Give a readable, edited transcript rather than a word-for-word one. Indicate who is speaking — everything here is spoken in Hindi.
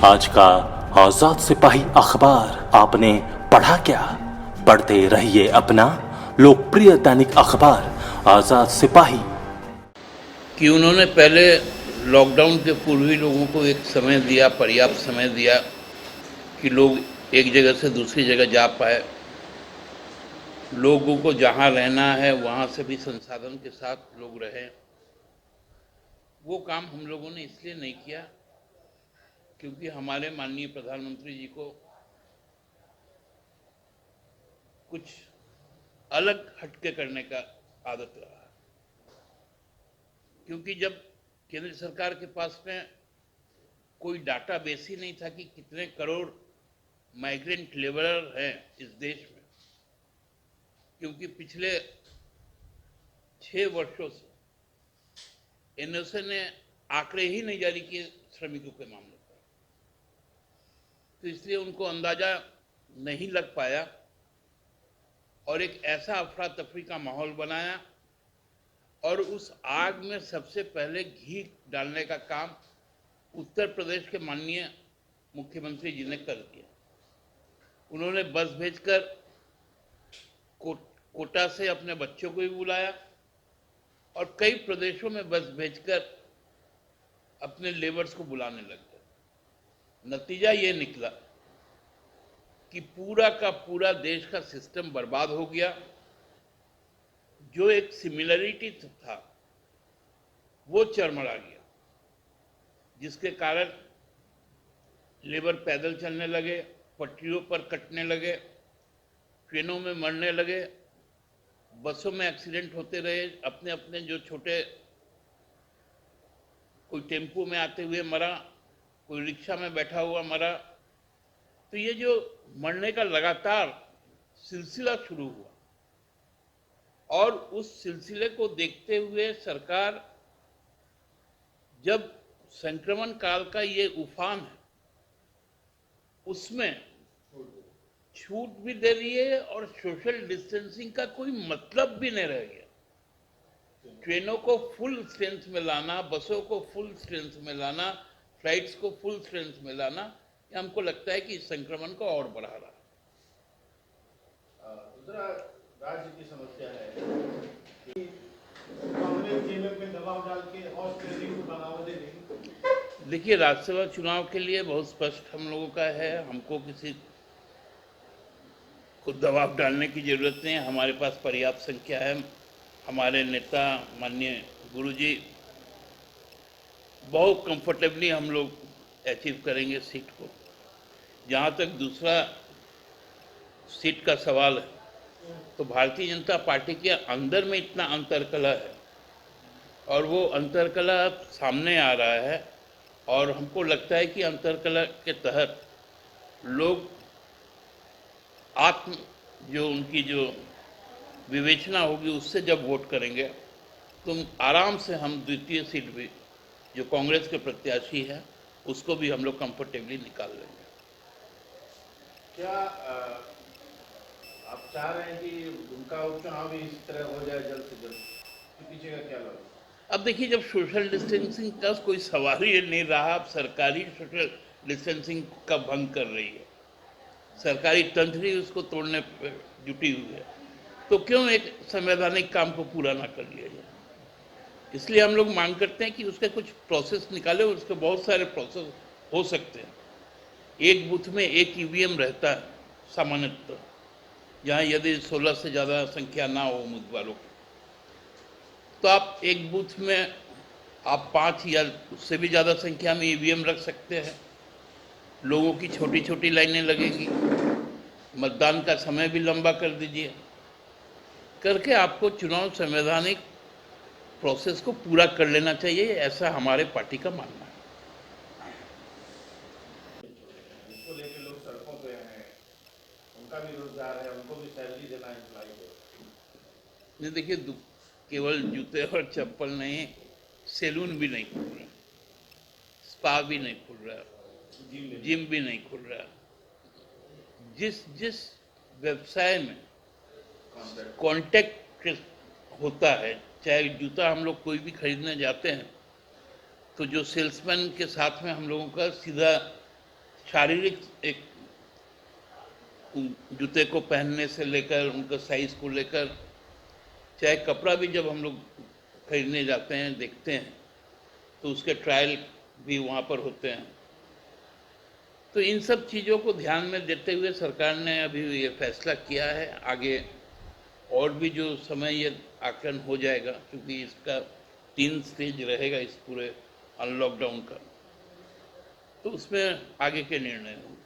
Speaker 1: आज का आजाद सिपाही अखबार आपने पढ़ा क्या? पढ़ते रहिए अपना लोकप्रिय दैनिक अखबार आजाद सिपाही।
Speaker 2: कि उन्होंने पहले लॉकडाउन के पूर्व ही लोगों को एक समय दिया, पर्याप्त समय दिया कि लोग एक जगह से दूसरी जगह जा पाए, लोगों को जहां रहना है वहां से भी संसाधन के साथ लोग रहें। वो काम हम लोगों ने इसलिए नहीं किया क्योंकि हमारे माननीय प्रधानमंत्री जी को कुछ अलग हटके करने का आदत रहा। क्योंकि जब केंद्र सरकार के पास में कोई डाटा बेस ही नहीं था कि कितने करोड़ माइग्रेंट लेबरर हैं इस देश में, क्योंकि पिछले 6 वर्षों से एनओसी ने आंकड़े ही नहीं जारी किए श्रमिकों के मामले पर, तो इसलिए उनको अंदाजा नहीं लग पाया और एक ऐसा अफरा तफरी का माहौल बनाया और उस आग में सबसे पहले घी डालने का काम उत्तर प्रदेश के माननीय मुख्यमंत्री जी ने कर दिया। उन्होंने बस भेजकर कोटा से अपने बच्चों को भी बुलाया और कई प्रदेशों में बस भेजकर अपने लेबर्स को बुलाने लग गए। नतीजा ये निकला कि पूरा का पूरा देश का सिस्टम बर्बाद हो गया। जो एक सिमिलरिटी था वो चरमरा गया, जिसके कारण लेबर पैदल चलने लगे, पटरियों पर कटने लगे, ट्रेनों में मरने लगे, बसों में एक्सीडेंट होते रहे। अपने अपने जो छोटे, कोई टेम्पो में आते हुए मरा, कोई रिक्शा में बैठा हुआ मरा। तो ये जो मरने का लगातार सिलसिला शुरू हुआ और उस सिलसिले को देखते हुए सरकार जब संक्रमण काल का ये उफान है उसमें छूट भी दे रही है और सोशल डिस्टेंसिंग का कोई मतलब भी नहीं रह गया। ट्रेनों को फुल स्ट्रेंथ में लाना, बसों को फुल स्ट्रेंथ में लाना, फ्लाइट्स को फुल स्ट्रेंथ में लाना, ये हमको लगता है कि इस संक्रमण को और बढ़ा रहा है।
Speaker 3: दूसरा राज्य की समस्या है कि कांग्रेस जेलों में दबाव डाल के हॉर्स ट्रेडिंग को बढ़ावा दे रही।
Speaker 2: देखिए, राज्यसभा चुनाव के लिए बहुत स्पष्ट हम लोगों का है, हमको किसी को दबाव डालने की जरूरत नहीं है। हमारे पास पर्याप्त संख्या है। हमारे नेता माननीय गुरुजी बहुत कंफर्टेबली हम लोग अचीव करेंगे सीट को। जहाँ तक दूसरा सीट का सवाल है, तो भारतीय जनता पार्टी के अंदर में इतना अंतरकलह है और वो अंतरकलह अब सामने आ रहा है और हमको लगता है कि अंतरकलह के तहत लोग जो उनकी जो विवेचना होगी उससे जब वोट करेंगे तो आराम से हम द्वितीय सीट भी जो कांग्रेस के प्रत्याशी है उसको भी हम लोग कंफर्टेबली निकाल लेंगे।
Speaker 3: क्या आप चाह रहे हैं कि उनका उपचुनाव भी इस तरह हो जाए जल्द से जल्द? पीछे का क्या लगा?
Speaker 2: अब देखिए, जब सोशल डिस्टेंसिंग का कोई सवाल ही नहीं रहा, अब सरकारी सोशल डिस्टेंसिंग का भंग कर रही है, सरकारी तंत्र ही उसको तोड़ने पर जुटी हुई है, तो क्यों एक संवैधानिक काम को पूरा ना कर लिया जाए। इसलिए हम लोग मांग करते हैं कि उसके कुछ प्रोसेस निकाले। उसके बहुत सारे प्रोसेस हो सकते हैं। एक बूथ में एक ईवीएम रहता है सामान्यतः, जहाँ यदि 16 से ज़्यादा संख्या ना हो उम्मीदवारों की, तो आप एक बूथ में आप 5 या उससे भी ज़्यादा संख्या में ईवीएम रख सकते हैं। लोगों की छोटी छोटी लाइनें लगेंगी, मतदान का समय भी लंबा कर दीजिए, करके आपको चुनाव संवैधानिक प्रोसेस को पूरा कर लेना चाहिए, ऐसा हमारे पार्टी का मानना है।
Speaker 3: इसको लेकर लोग सड़कों पे हैं, उनका भी रोजगार है, उनको भी सैलरी देना एम्प्लॉय को।
Speaker 2: नहीं, देखिए, केवल जूते और चप्पल नहीं, सैलून भी नहीं खुल रहा, स्पा भी नहीं खुल रहा, जिम भी नहीं खुल रहा। जिस व्यवसाय में कांटेक्ट होता है, चाहे जूता हम लोग कोई भी खरीदने जाते हैं तो जो सेल्समैन के साथ में हम लोगों का सीधा शारीरिक एक जूते को पहनने से लेकर उनका साइज को लेकर, चाहे कपड़ा भी जब हम लोग खरीदने जाते हैं देखते हैं तो उसके ट्रायल भी वहाँ पर होते हैं। तो इन सब चीज़ों को ध्यान में देते हुए सरकार ने अभी ये फैसला किया है। आगे और भी जो समय ये आकलन हो जाएगा, क्योंकि इसका 3 स्टेज रहेगा इस पूरे अनलॉकडाउन का, तो उसमें आगे के निर्णय होंगे।